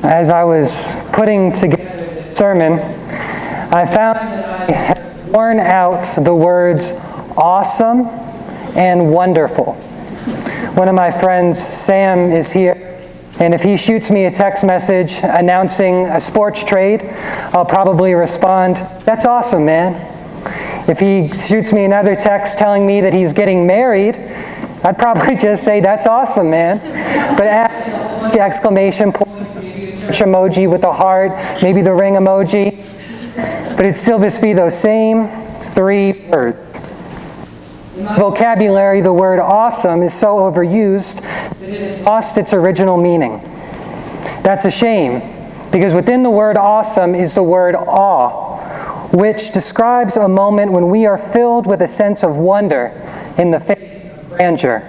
As I was putting together this sermon, I found that I had worn out the words awesome and wonderful. One of my friends, Sam, is here, and if he shoots me a text message announcing a sports trade, I'll probably respond, "That's awesome, man." If he shoots me another text telling me that he's getting married, I'd probably just say, "That's awesome, man." But add the exclamation point, emoji with the heart, maybe the ring emoji, but it'd still just be those same three words. In my vocabulary, the word awesome is so overused that it has lost its original meaning. That's a shame, because within the word awesome is the word awe, which describes a moment when we are filled with a sense of wonder in the face of grandeur.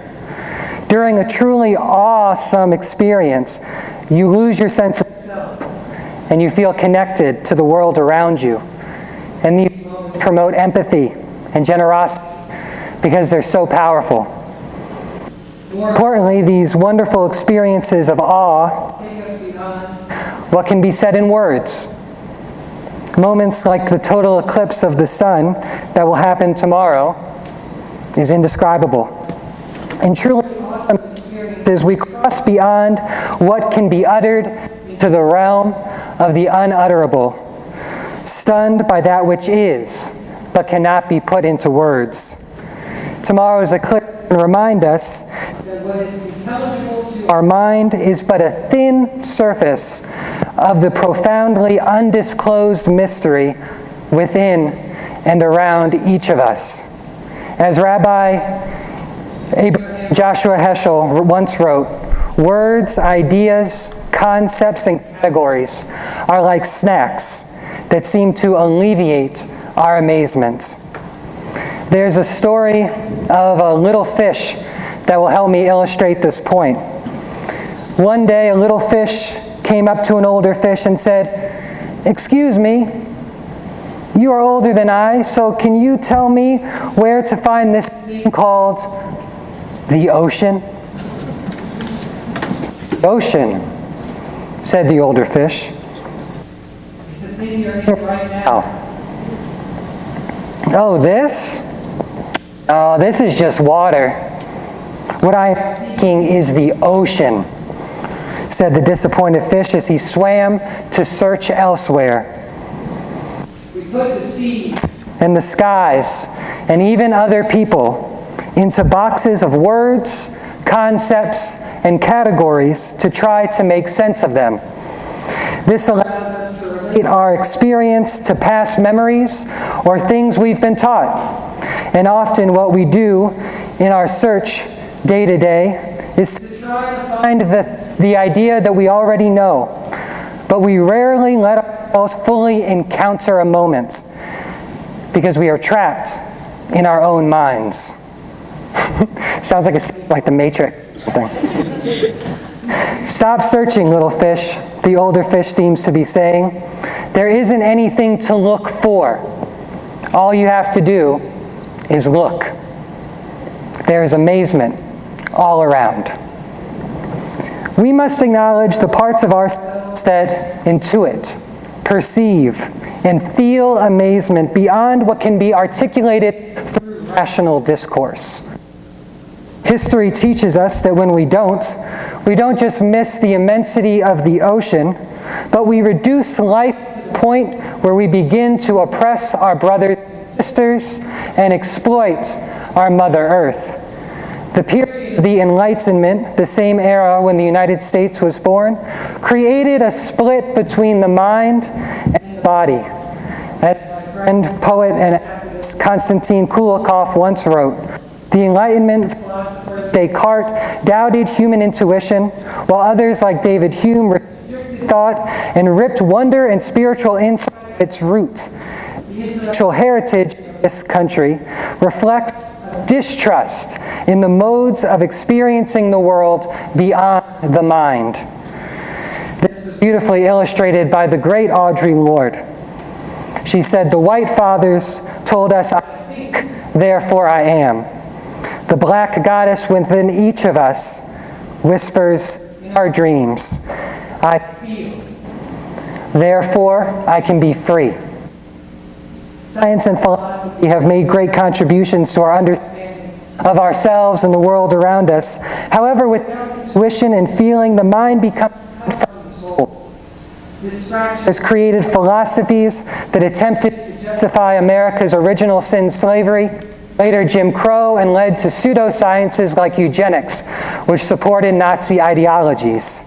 During a truly awesome experience, you lose your sense of self and you feel connected to the world around you. And these moments promote empathy and generosity because they're so powerful. More importantly, these wonderful experiences of awe take us beyond what can be said in words. Moments like the total eclipse of the sun that will happen tomorrow is indescribable. And truly awesome experiences, we cross beyond what can be uttered to the realm of the unutterable, stunned by that which is, but cannot be put into words. Tomorrow's eclipse can remind us that what is intelligible to our mind is but a thin surface of the profoundly undisclosed mystery within and around each of us. As Rabbi Abraham Joshua Heschel once wrote, "Words, ideas, concepts, and categories are like snacks that seem to alleviate our amazement." There's a story of a little fish that will help me illustrate this point. One day, a little fish came up to an older fish and said, "Excuse me, you are older than I, so can you tell me where to find this thing called the ocean?" "Ocean," said the older fish. "It's the thing you're in right now." "Oh, this? Oh, this is just water. What I am seeking is the ocean," said the disappointed fish as he swam to search elsewhere. We put the seas and the skies and even other people into boxes of words, concepts, and categories to try to make sense of them. This allows us to relate our experience to past memories or things we've been taught. And often what we do in our search day to day is to try to find the idea that we already know, but we rarely let ourselves fully encounter a moment because we are trapped in our own minds. Sounds like the Matrix thing. "Stop searching, little fish," the older fish seems to be saying. "There isn't anything to look for. All you have to do is look. There is amazement all around." We must acknowledge the parts of ourselves that intuit, perceive, and feel amazement beyond what can be articulated through rational discourse. History teaches us that when we don't just miss the immensity of the ocean, but we reduce life to the point where we begin to oppress our brothers and sisters and exploit our Mother Earth. The period of the Enlightenment, the same era when the United States was born, created a split between the mind and the body. As my friend, poet, and activist Konstantin Kulikov once wrote, "The Enlightenment philosopher Descartes doubted human intuition, while others like David Hume restricted thought and ripped wonder and spiritual insight at its roots. The intellectual heritage of this country reflects distrust in the modes of experiencing the world beyond the mind." This is beautifully illustrated by the great Audre Lorde. She said, "The white fathers told us, 'I think, therefore I am.' The black goddess within each of us whispers in our dreams, 'I feel, Therefore, I can be free. Science and philosophy have made great contributions to our understanding of ourselves and the world around us. However, with intuition and feeling, the mind becomes from the soul. This fracture has created philosophies that attempted to justify America's original sin, slavery, later Jim Crow, and led to pseudosciences like eugenics, which supported Nazi ideologies.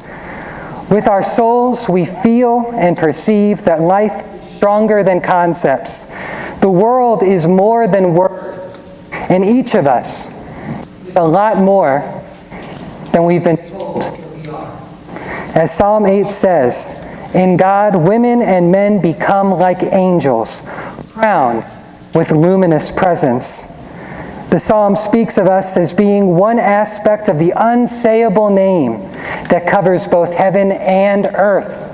With our souls, we feel and perceive that life is stronger than concepts. The world is more than words, and each of us is a lot more than we've been told that we are. As Psalm 8 says, in God, women and men become like angels, crowned with luminous presence. The psalm speaks of us as being one aspect of the unsayable name that covers both heaven and earth.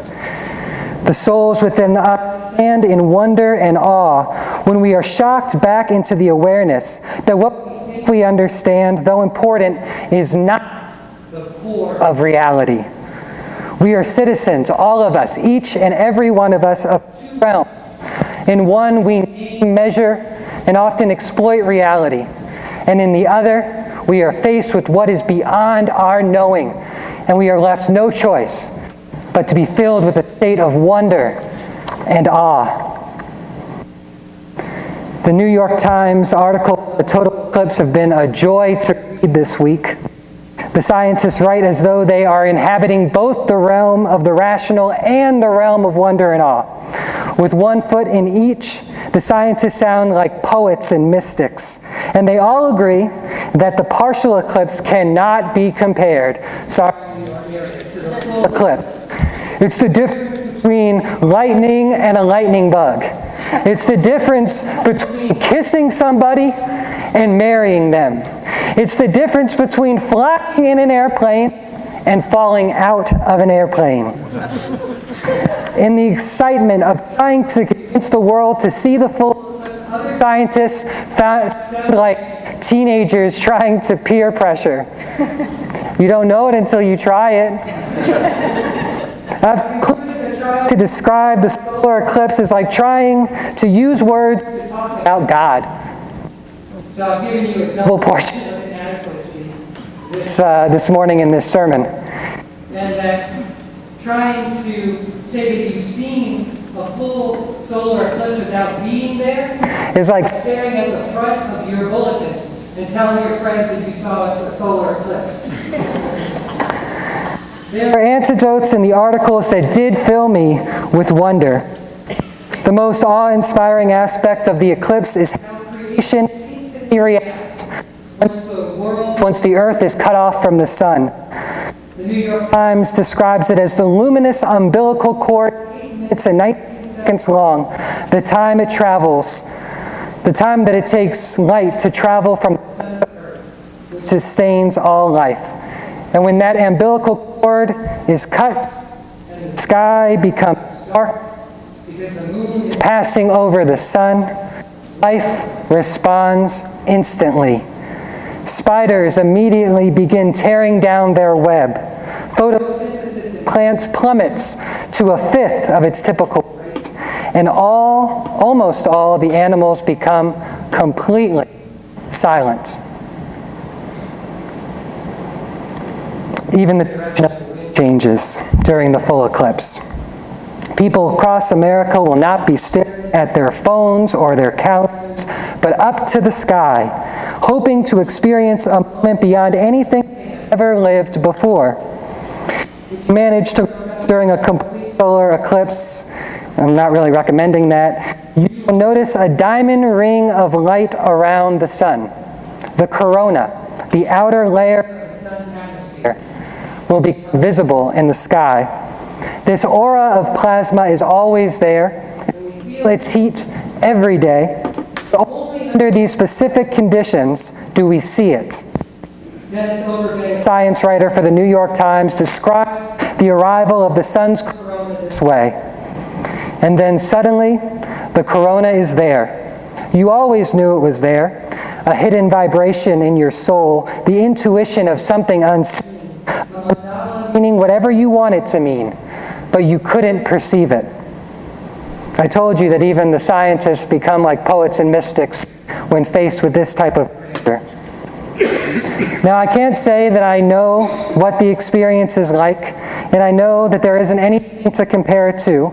The souls within us stand in wonder and awe when we are shocked back into the awareness that what we think we understand, though important, is not the core of reality. We are citizens, all of us, each and every one of us, of two realms. In one, we measure and often exploit reality. And in the other, we are faced with what is beyond our knowing, and we are left no choice but to be filled with a state of wonder and awe. The New York Times article, The Total Eclipse, have been a joy to read this week. The scientists write as though they are inhabiting both the realm of the rational and the realm of wonder and awe. With one foot in each, the scientists sound like poets and mystics, and they all agree that the partial eclipse cannot be compared to the full eclipse. It's the difference between lightning and a lightning bug. It's the difference between kissing somebody and marrying them. It's the difference between flying in an airplane and falling out of an airplane. In the excitement of trying to convince the world to see the full eclipse, other scientists sound like teenagers trying to peer pressure. You don't know it until you try it. To describe the solar eclipse is like trying to use words to talk about God. So I've given you a double portion of inadequacy this morning in this sermon. And that's trying to say that you've seen a full solar eclipse without being there is like staring at the front of your bulletin and telling your friends that you saw a solar eclipse. There are anecdotes in the articles that did fill me with wonder. The most awe-inspiring aspect of the eclipse is how creation instantly reacts once the earth is cut off from the sun. The New York Times describes it as the luminous umbilical cord, 8 minutes and 19 seconds long, the time it travels, the time that it takes light to travel from the sun to earth, which sustains all life. And when that umbilical cord is cut, and the sky becomes dark, because the moon is passing over the sun, life responds instantly. Spiders immediately begin tearing down their web. Photosynthesis in plants plummets to 1/5 of its typical rate, and almost all of the animals become completely silent. Even the direction of the wind changes during the full eclipse. People across America will not be staring at their phones or their calendars, but up to the sky, hoping to experience a moment beyond anything they've ever lived before. If you manage to during a complete solar eclipse, I'm not really recommending that, you will notice a diamond ring of light around the sun. The corona, the outer layer of the sun's atmosphere, will be visible in the sky. This aura of plasma is always there, and we feel its heat every day. But only under these specific conditions do we see it. Dennis Overbay, science writer for the New York Times, described the arrival of the sun's corona this way. And then suddenly, the corona is there. You always knew it was there. A hidden vibration in your soul, the intuition of something unseen, meaning whatever you want it to mean, but you couldn't perceive it. I told you that even the scientists become like poets and mystics when faced with this type of creature. Now, I can't say that I know what the experience is like, and I know that there isn't anything to compare it to,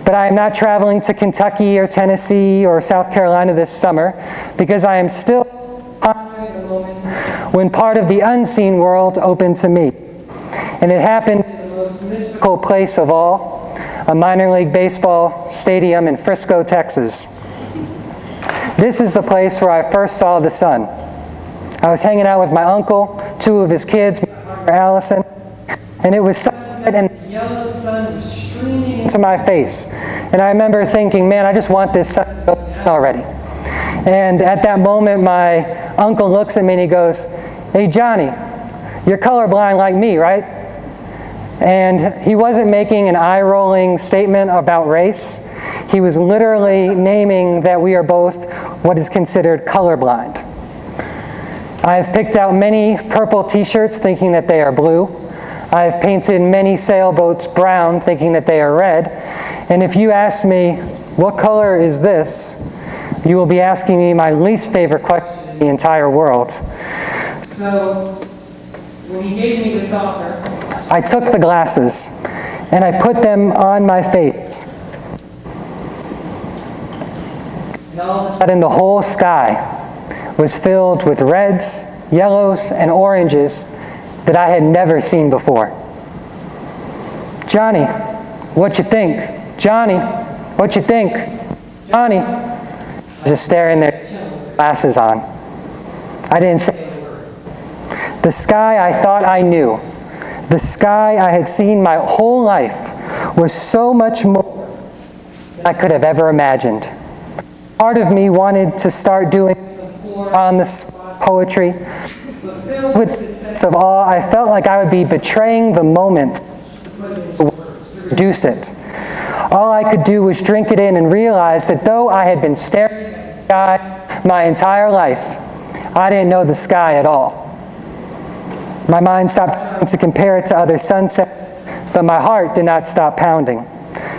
but I am not traveling to Kentucky or Tennessee or South Carolina this summer because I am still pondering the moment when part of the unseen world opened to me. And it happened in the most mystical place of all, a minor league baseball stadium in Frisco, Texas. This is the place where I first saw the sun. I was hanging out with my uncle, two of his kids, my partner Allison, and it was sunset and the yellow sun was streaming into my face. And I remember thinking, man, I just want this sun to go down already. And at that moment, my uncle looks at me and he goes, "Hey, Johnny, you're colorblind like me, right?" And he wasn't making an eye-rolling statement about race. He was literally naming that we are both what is considered colorblind. I have picked out many purple t-shirts thinking that they are blue. I have painted many sailboats brown thinking that they are red. And if you ask me, what color is this? You will be asking me my least favorite question in the entire world. So, when he gave me this offer, I took the glasses and I put them on my face. And all of a sudden the whole sky was filled with reds, yellows, and oranges that I had never seen before. "Johnny, what you think? Johnny, what you think? Johnny?" Just staring there, glasses on. I didn't say a word. The sky I thought I knew, the sky I had seen my whole life, was so much more than I could have ever imagined. Part of me wanted to start doing on this poetry, but filled with this sense of awe, I felt like I would be betraying the moment to produce it. All I could do was drink it in and realize that though I had been staring at the sky my entire life, I didn't know the sky at all. My mind stopped trying to compare it to other sunsets, but my heart did not stop pounding.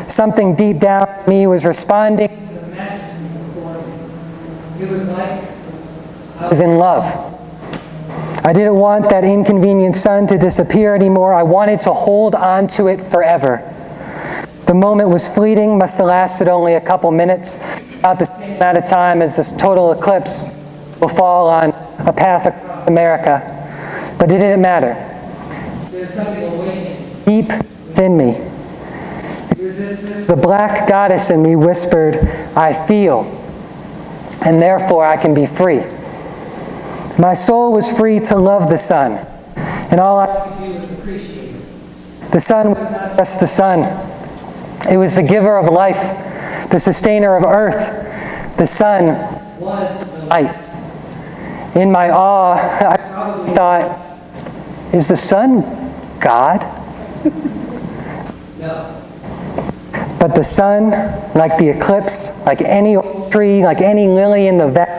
Something deep down in me was responding to the majesty before me. It was like I was in love. I didn't want that inconvenient sun to disappear anymore. I wanted to hold on to it forever. The moment was fleeting, must have lasted only a couple minutes, about the same amount of time as this total eclipse will fall on a path across America. But it didn't matter. There's something awakening deep within me. The black goddess in me whispered, "I feel, and therefore I can be free." My soul was free to love the sun, and all I could do was appreciate it. The sun was not just the sun. It was the giver of life, the sustainer of earth. The sun was the light. In my awe, I probably thought, is the sun God? No. But the sun, like the eclipse, like any old tree, like any lily in the valley,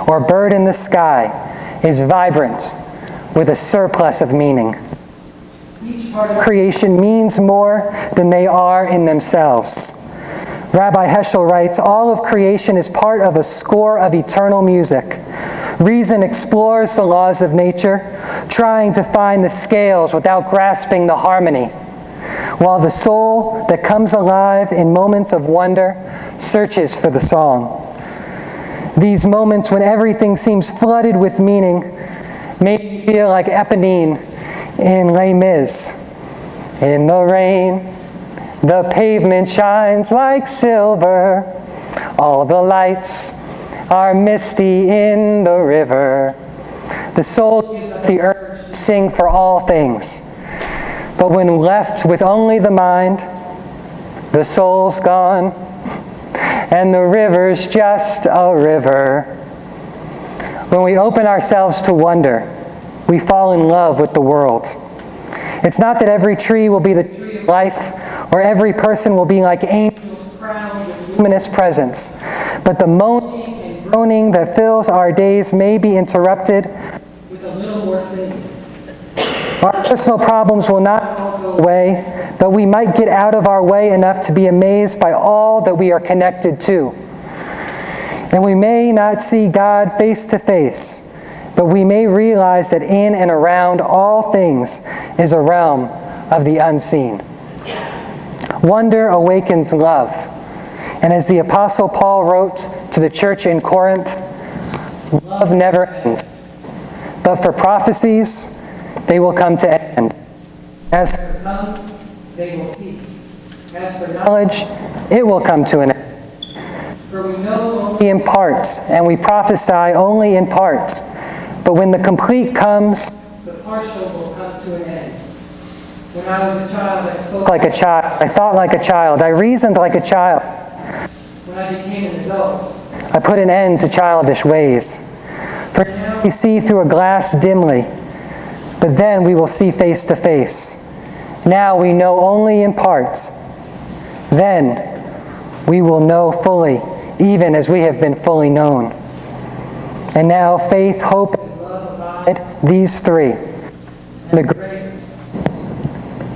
or bird in the sky, is vibrant with a surplus of meaning. Each part of creation means more than they are in themselves. Rabbi Heschel writes, "All of creation is part of a score of eternal music. Reason explores the laws of nature, trying to find the scales without grasping the harmony, while the soul that comes alive in moments of wonder searches for the song." These moments when everything seems flooded with meaning make me feel like Eponine in Les Mis. "In the rain, the pavement shines like silver. All the lights are misty in the river." The soul gives us the urge to sing for all things. But when left with only the mind, the soul's gone, and the river's just a river. When we open ourselves to wonder, we fall in love with the world. It's not that every tree will be the tree of life, or every person will be like angels crowned with luminous presence, but the moaning and groaning that fills our days may be interrupted with a little more singing. Our personal problems will not all go away, that we might get out of our way enough to be amazed by all that we are connected to. And we may not see God face to face, but we may realize that in and around all things is a realm of the unseen. Wonder awakens love. And as the Apostle Paul wrote to the church in Corinth, love never ends. But for prophecies, they will come to an end. As for tongues, they will cease. As for knowledge, it will come to an end. For we know only in parts, and we prophesy only in parts. But when the complete comes, the partial will come to an end. When I was a child, I spoke like a child. I thought like a child. I reasoned like a child. When I became an adult, I put an end to childish ways. For now we see through a glass dimly, but then we will see face to face. Now we know only in parts. Then we will know fully, even as we have been fully known. And now faith, hope, and love abide, these three. And the greatest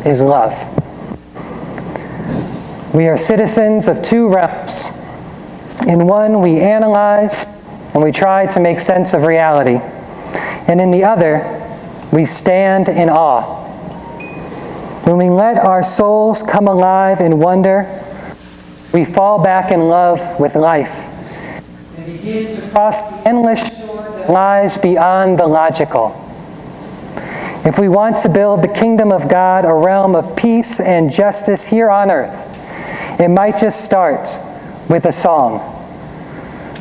is love. We are citizens of two realms. In one, we analyze and we try to make sense of reality. And in the other, we stand in awe. When we let our souls come alive in wonder, we fall back in love with life and begin to cross the endless shore that lies beyond the logical. If we want to build the kingdom of God, a realm of peace and justice here on earth, it might just start with a song.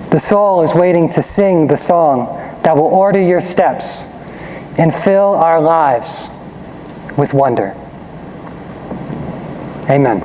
The soul is waiting to sing the song that will order your steps and fill our lives with wonder. Amen.